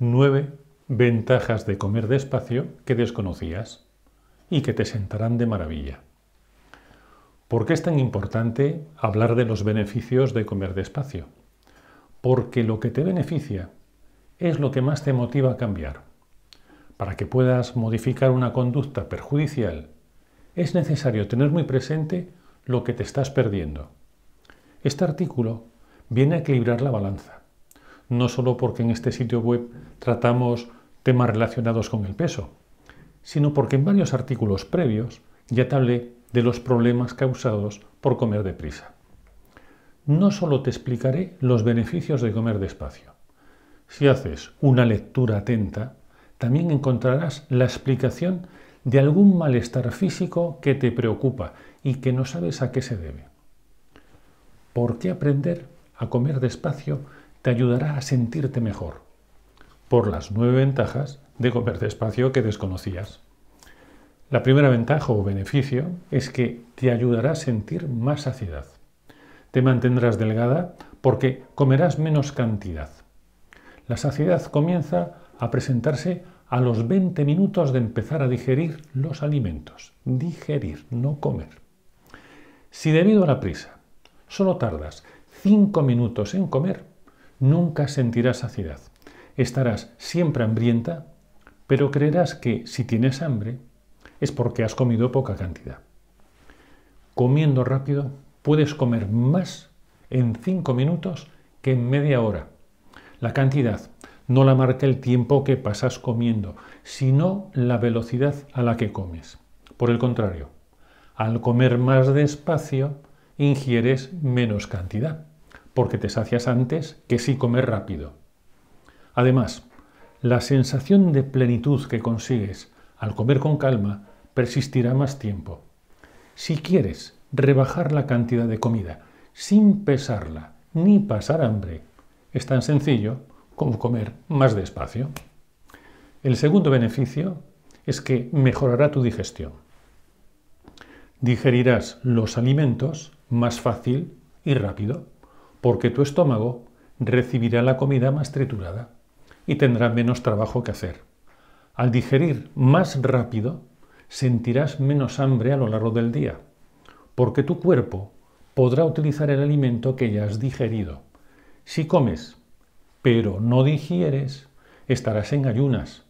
9 ventajas de comer despacio que desconocías y que te sentarán de maravilla. ¿Por qué es tan importante hablar de los beneficios de comer despacio? Porque lo que te beneficia es lo que más te motiva a cambiar. Para que puedas modificar una conducta perjudicial, es necesario tener muy presente lo que te estás perdiendo. Este artículo viene a equilibrar la balanza. No solo porque en este sitio web tratamos temas relacionados con el peso, sino porque en varios artículos previos ya te hablé de los problemas causados por comer deprisa. No solo te explicaré los beneficios de comer despacio. Si haces una lectura atenta, también encontrarás la explicación de algún malestar físico que te preocupa y que no sabes a qué se debe. ¿Por qué aprender a comer despacio te ayudará a sentirte mejor? Por las 9 ventajas de comer despacio que desconocías. La primera ventaja o beneficio es que te ayudará a sentir más saciedad. Te mantendrás delgada porque comerás menos cantidad. La saciedad comienza a presentarse a los 20 minutos de empezar a digerir los alimentos. Digerir, no comer. Si debido a la prisa solo tardas 5 minutos en comer, nunca sentirás saciedad. Estarás siempre hambrienta, pero creerás que si tienes hambre es porque has comido poca cantidad. Comiendo rápido puedes comer más en 5 minutos que en media hora. La cantidad no la marca el tiempo que pasas comiendo, sino la velocidad a la que comes. Por el contrario, al comer más despacio, ingieres menos cantidad, porque te sacias antes que si comer rápido. Además, la sensación de plenitud que consigues al comer con calma persistirá más tiempo. Si quieres rebajar la cantidad de comida sin pesarla ni pasar hambre, es tan sencillo como comer más despacio. El segundo beneficio es que mejorará tu digestión. Digerirás los alimentos más fácil y rápido, porque tu estómago recibirá la comida más triturada y tendrá menos trabajo que hacer. Al digerir más rápido, sentirás menos hambre a lo largo del día, porque tu cuerpo podrá utilizar el alimento que ya has digerido. Si comes, pero no digieres, estarás en ayunas,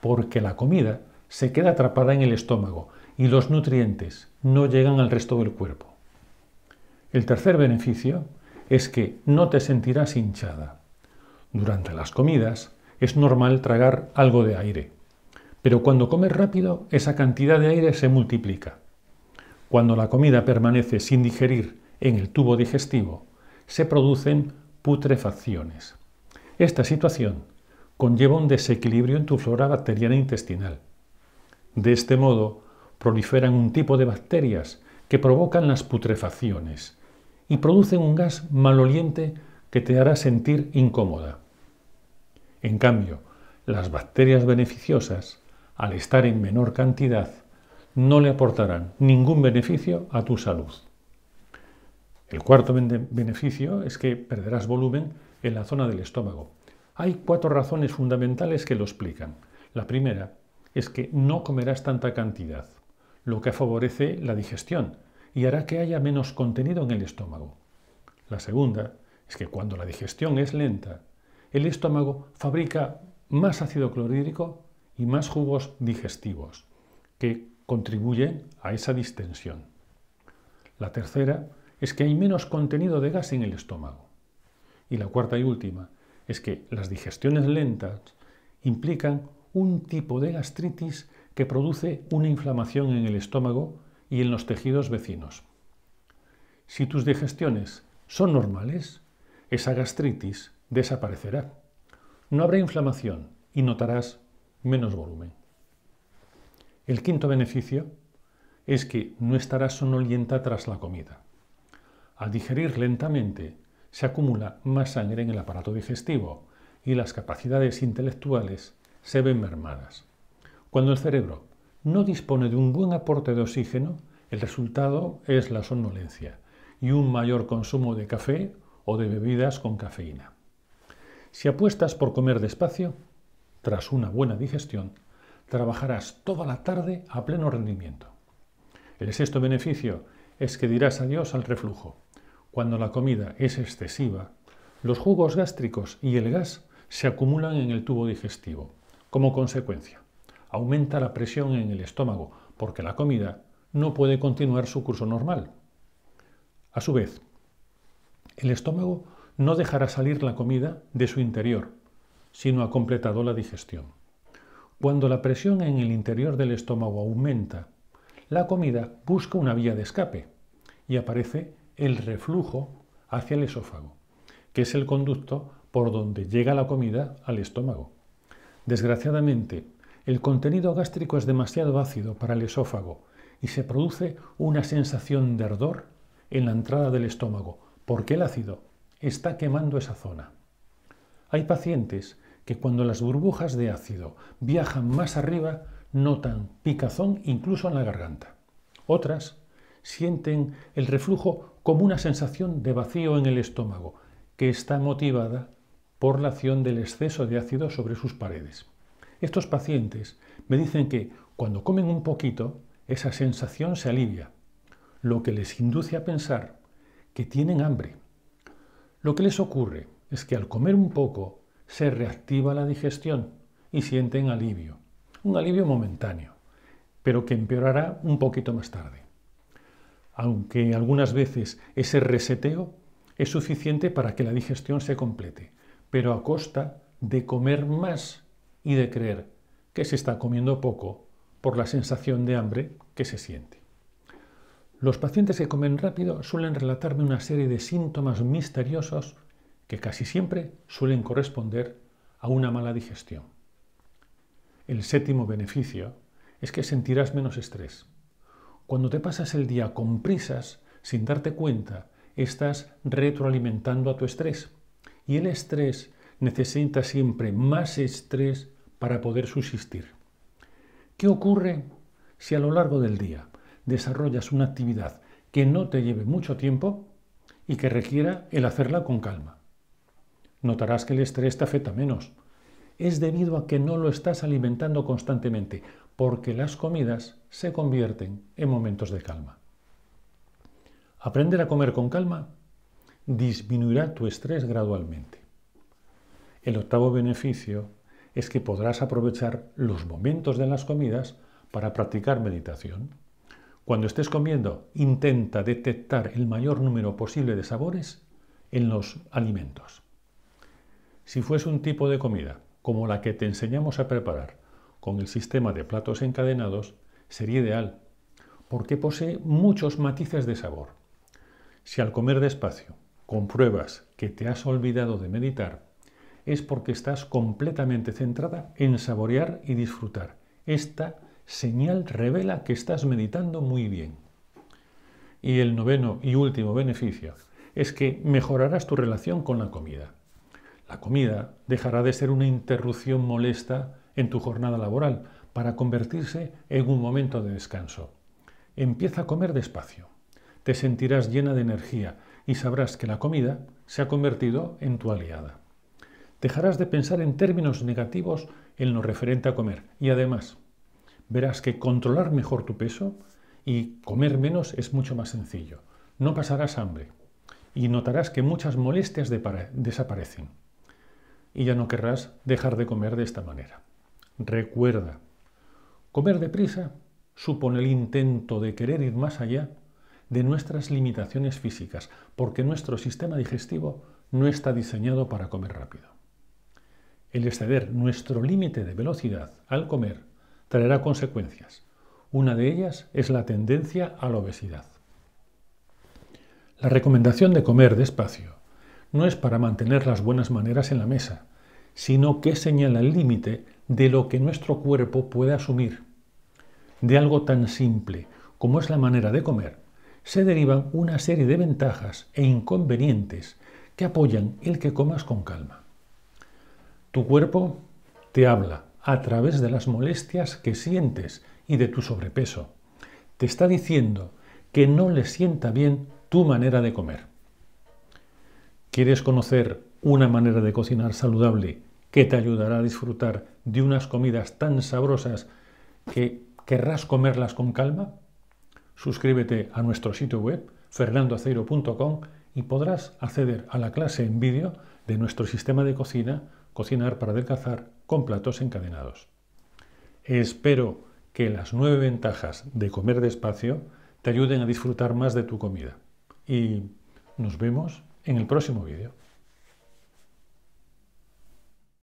porque la comida se queda atrapada en el estómago y los nutrientes no llegan al resto del cuerpo. El tercer beneficio es que no te sentirás hinchada. Durante las comidas es normal tragar algo de aire, pero cuando comes rápido esa cantidad de aire se multiplica. Cuando la comida permanece sin digerir en el tubo digestivo, se producen putrefacciones. Esta situación conlleva un desequilibrio en tu flora bacteriana intestinal. De este modo, proliferan un tipo de bacterias que provocan las putrefacciones y producen un gas maloliente que te hará sentir incómoda. En cambio, las bacterias beneficiosas, al estar en menor cantidad, no le aportarán ningún beneficio a tu salud. El cuarto beneficio es que perderás volumen en la zona del estómago. Hay 4 razones fundamentales que lo explican. La primera es que no comerás tanta cantidad, lo que favorece la digestión y hará que haya menos contenido en el estómago. La segunda es que cuando la digestión es lenta, el estómago fabrica más ácido clorhídrico y más jugos digestivos, que contribuyen a esa distensión. La tercera es que hay menos contenido de gas en el estómago. Y la cuarta y última es que las digestiones lentas implican un tipo de gastritis que produce una inflamación en el estómago y en los tejidos vecinos. Si tus digestiones son normales, esa gastritis desaparecerá. No habrá inflamación y notarás menos volumen. El quinto beneficio es que no estarás sonolienta tras la comida. Al digerir lentamente, se acumula más sangre en el aparato digestivo y las capacidades intelectuales se ven mermadas. Cuando el cerebro no dispone de un buen aporte de oxígeno, el resultado es la somnolencia y un mayor consumo de café o de bebidas con cafeína. Si apuestas por comer despacio, tras una buena digestión, trabajarás toda la tarde a pleno rendimiento. El sexto beneficio es que dirás adiós al reflujo. Cuando la comida es excesiva, los jugos gástricos y el gas se acumulan en el tubo digestivo. Como consecuencia, aumenta la presión en el estómago porque la comida no puede continuar su curso normal. A su vez, el estómago no dejará salir la comida de su interior, sino ha completado la digestión. Cuando la presión en el interior del estómago aumenta, la comida busca una vía de escape y aparece el reflujo hacia el esófago, que es el conducto por donde llega la comida al estómago. Desgraciadamente, el contenido gástrico es demasiado ácido para el esófago y se produce una sensación de ardor en la entrada del estómago, porque el ácido está quemando esa zona. Hay pacientes que cuando las burbujas de ácido viajan más arriba notan picazón incluso en la garganta. Otras sienten el reflujo como una sensación de vacío en el estómago, que está motivada por la acción del exceso de ácido sobre sus paredes. Estos pacientes me dicen que cuando comen un poquito, esa sensación se alivia, lo que les induce a pensar que tienen hambre. Lo que les ocurre es que al comer un poco se reactiva la digestión y sienten alivio, un alivio momentáneo, pero que empeorará un poquito más tarde. Aunque algunas veces ese reseteo es suficiente para que la digestión se complete, pero a costa de comer más y de creer que se está comiendo poco por la sensación de hambre que se siente. Los pacientes que comen rápido suelen relatarme una serie de síntomas misteriosos que casi siempre suelen corresponder a una mala digestión. El séptimo beneficio es que sentirás menos estrés. Cuando te pasas el día con prisas, sin darte cuenta, estás retroalimentando a tu estrés. Y el estrés necesita siempre más estrés para poder subsistir. ¿Qué ocurre si a lo largo del día desarrollas una actividad que no te lleve mucho tiempo y que requiera el hacerla con calma? Notarás que el estrés te afecta menos. Es debido a que no lo estás alimentando constantemente, porque las comidas se convierten en momentos de calma. Aprender a comer con calma disminuirá tu estrés gradualmente. El octavo beneficio es que podrás aprovechar los momentos de las comidas para practicar meditación. Cuando estés comiendo, intenta detectar el mayor número posible de sabores en los alimentos. Si fuese un tipo de comida como la que te enseñamos a preparar con el sistema de platos encadenados, sería ideal, porque posee muchos matices de sabor. Si al comer despacio compruebas que te has olvidado de meditar, es porque estás completamente centrada en saborear y disfrutar. Esta señal revela que estás meditando muy bien. Y el noveno y último beneficio es que mejorarás tu relación con la comida. La comida dejará de ser una interrupción molesta en tu jornada laboral para convertirse en un momento de descanso. Empieza a comer despacio. Te sentirás llena de energía y sabrás que la comida se ha convertido en tu aliada. Dejarás de pensar en términos negativos en lo referente a comer y además verás que controlar mejor tu peso y comer menos es mucho más sencillo. No pasarás hambre y notarás que muchas molestias desaparecen y ya no querrás dejar de comer de esta manera. Recuerda, comer deprisa supone el intento de querer ir más allá de nuestras limitaciones físicas, porque nuestro sistema digestivo no está diseñado para comer rápido. El exceder nuestro límite de velocidad al comer traerá consecuencias. Una de ellas es la tendencia a la obesidad. La recomendación de comer despacio no es para mantener las buenas maneras en la mesa, sino que señala el límite de lo que nuestro cuerpo puede asumir. De algo tan simple como es la manera de comer, se derivan una serie de ventajas e inconvenientes que apoyan el que comas con calma. Tu cuerpo te habla a través de las molestias que sientes y de tu sobrepeso. Te está diciendo que no le sienta bien tu manera de comer. ¿Quieres conocer una manera de cocinar saludable que te ayudará a disfrutar de unas comidas tan sabrosas que querrás comerlas con calma? Suscríbete a nuestro sitio web fernandoaceiro.com y podrás acceder a la clase en vídeo de nuestro sistema de cocina, Cocinar para Adelgazar, con platos encadenados. Espero que las 9 ventajas de comer despacio te ayuden a disfrutar más de tu comida. Y nos vemos en el próximo vídeo.